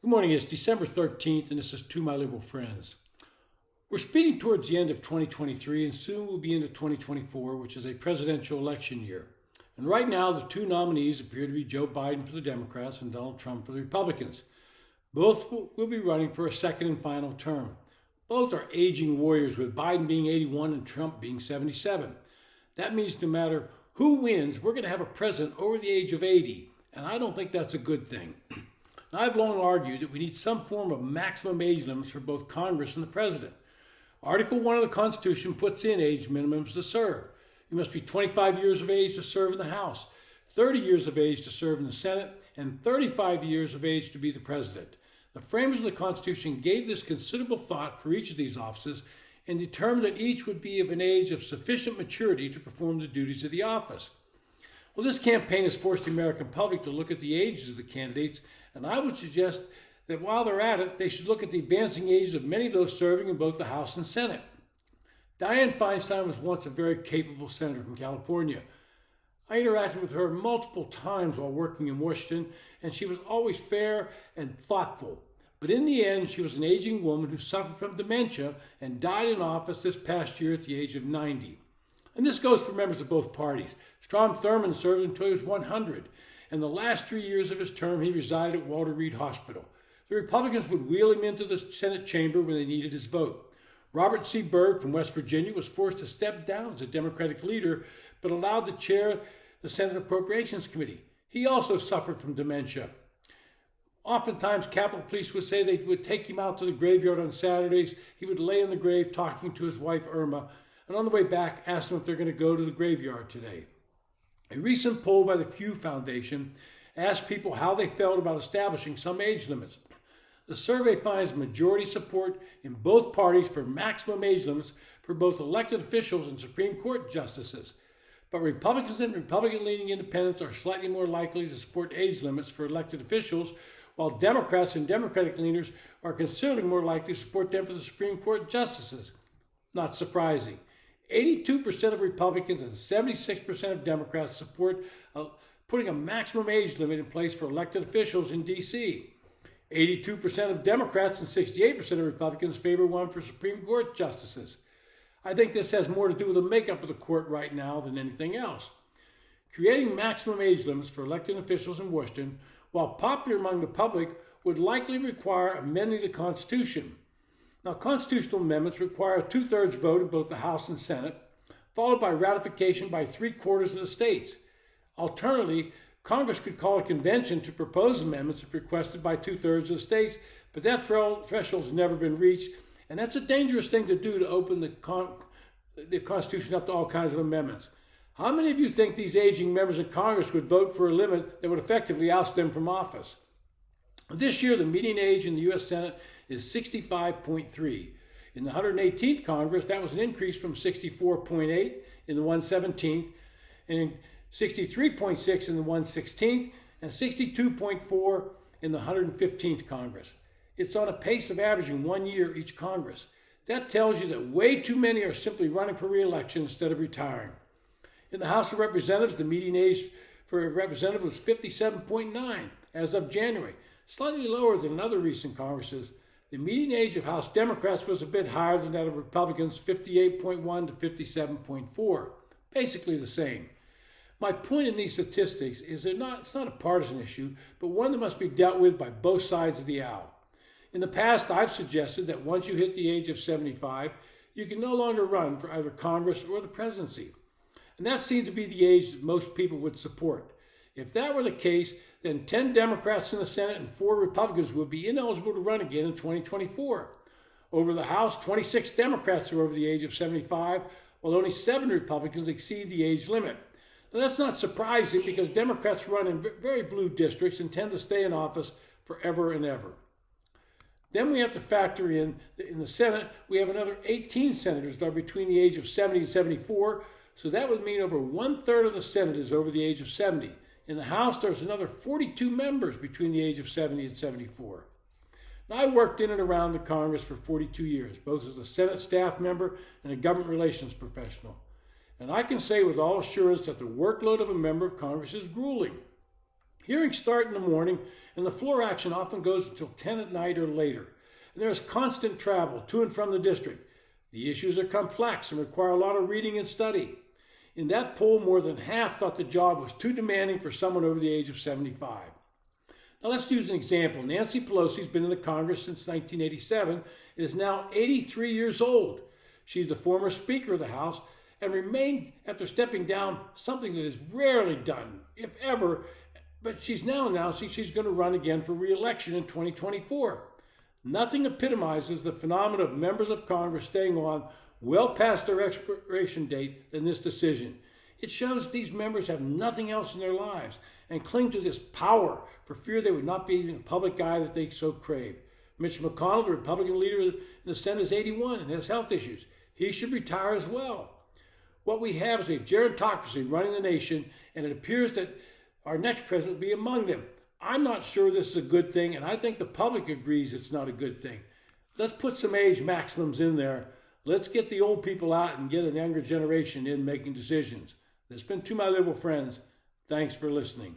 Good morning. It's December 13th, and this is To My Liberal Friends. We're speeding towards the end of 2023, and soon we'll be into 2024, which is a presidential election year. And right now, the two nominees appear to be Joe Biden for the Democrats and Donald Trump for the Republicans. Both will be running for a second and final term. Both are aging warriors, with Biden being 81 and Trump being 77. That means no matter who wins, we're going to have a president over the age of 80, and I don't think that's a good thing. I've long argued that we need some form of maximum age limits for both Congress and the President. Article 1 of the Constitution puts in age minimums to serve. You must be 25 years of age to serve in the House, 30 years of age to serve in the Senate, and 35 years of age to be the President. The framers of the Constitution gave this considerable thought for each of these offices and determined that each would be of an age of sufficient maturity to perform the duties of the office. Well, this campaign has forced the American public to look at the ages of the candidates, and I would suggest that while they're at it, they should look at the advancing ages of many of those serving in both the House and Senate. Dianne Feinstein was once a very capable senator from California. I interacted with her multiple times while working in Washington, and she was always fair and thoughtful. But in the end, she was an aging woman who suffered from dementia and died in office this past year at the age of 90. And this goes for members of both parties. Strom Thurmond served until he was 100, and the last 3 years of his term he resided at Walter Reed Hospital. The Republicans would wheel him into the Senate chamber when they needed his vote. Robert C. Byrd from West Virginia was forced to step down as a Democratic leader, but allowed to chair the Senate Appropriations Committee. He also suffered from dementia. Oftentimes, Capitol Police would say they would take him out to the graveyard on Saturdays. He would lay in the grave talking to his wife, Irma, and on the way back, ask them if they're going to go to the graveyard today. A recent poll by the Pew Foundation asked people how they felt about establishing some age limits. The survey finds majority support in both parties for maximum age limits for both elected officials and Supreme Court justices. But Republicans and Republican-leaning independents are slightly more likely to support age limits for elected officials, while Democrats and Democratic leaners are considerably more likely to support them for the Supreme Court justices. Not surprising. 82% of Republicans and 76% of Democrats support putting a maximum age limit in place for elected officials in D.C. 82% of Democrats and 68% of Republicans favor one for Supreme Court justices. I think this has more to do with the makeup of the court right now than anything else. Creating maximum age limits for elected officials in Washington, while popular among the public, would likely require amending the Constitution. Now, constitutional amendments require a two-thirds vote in both the House and Senate, followed by ratification by 3/4 of the states. Alternatively, Congress could call a convention to propose amendments if requested by 2/3 of the states, but that threshold has never been reached, and that's a dangerous thing to do to open the Constitution up to all kinds of amendments. How many of you think these aging members of Congress would vote for a limit that would effectively oust them from office? This year, the median age in the U.S. Senate is 65.3. In the 118th Congress, that was an increase from 64.8 in the 117th, and 63.6 in the 116th, and 62.4 in the 115th Congress. It's on a pace of averaging 1 year each Congress. That tells you that way too many are simply running for re-election instead of retiring. In the House of Representatives, the median age for a representative was 57.9 as of January, slightly lower than in other recent Congresses. The median age of House Democrats was a bit higher than that of Republicans, 58.1 to 57.4, basically the same. My point in these statistics is that it's not a partisan issue, but one that must be dealt with by both sides of the aisle. In the past, I've suggested that once you hit the age of 75, you can no longer run for either Congress or the presidency. And that seems to be the age that most people would support. If that were the case, then 10 Democrats in the Senate and 4 Republicans would be ineligible to run again in 2024. Over the House, 26 Democrats are over the age of 75, while only 7 Republicans exceed the age limit. Now, that's not surprising because Democrats run in very blue districts and tend to stay in office forever and ever. Then we have to factor in the Senate, we have another 18 senators that are between the age of 70 and 74, so that would mean over 1/3 of the Senate is over the age of 70. In the House, there's another 42 members between the age of 70 and 74. Now, I worked in and around the Congress for 42 years, both as a Senate staff member and a government relations professional. And I can say with all assurance that the workload of a member of Congress is grueling. Hearings start in the morning, and the floor action often goes until 10 at night or later. And there is constant travel to and from the district. The issues are complex and require a lot of reading and study. In that poll, more than half thought the job was too demanding for someone over the age of 75. Now let's use an example. Nancy Pelosi has been in the Congress since 1987 and is now 83 years old. She's the former Speaker of the House and remained after stepping down, something that is rarely done, if ever, but she's now announcing she's going to run again for re-election in 2024. Nothing epitomizes the phenomenon of members of Congress staying on well past their expiration date than this decision. It shows these members have nothing else in their lives and cling to this power for fear they would not be the public eye that they so crave. Mitch McConnell, the Republican leader in the Senate, is 81 and has health issues. He should retire as well. What we have is a gerontocracy running the nation, and it appears that our next president will be among them. I'm not sure this is a good thing, and I think the public agrees it's not a good thing. Let's put some age maximums in there. Let's get the old people out and get a younger generation in making decisions. This has been To My Liberal Friends. Thanks for listening.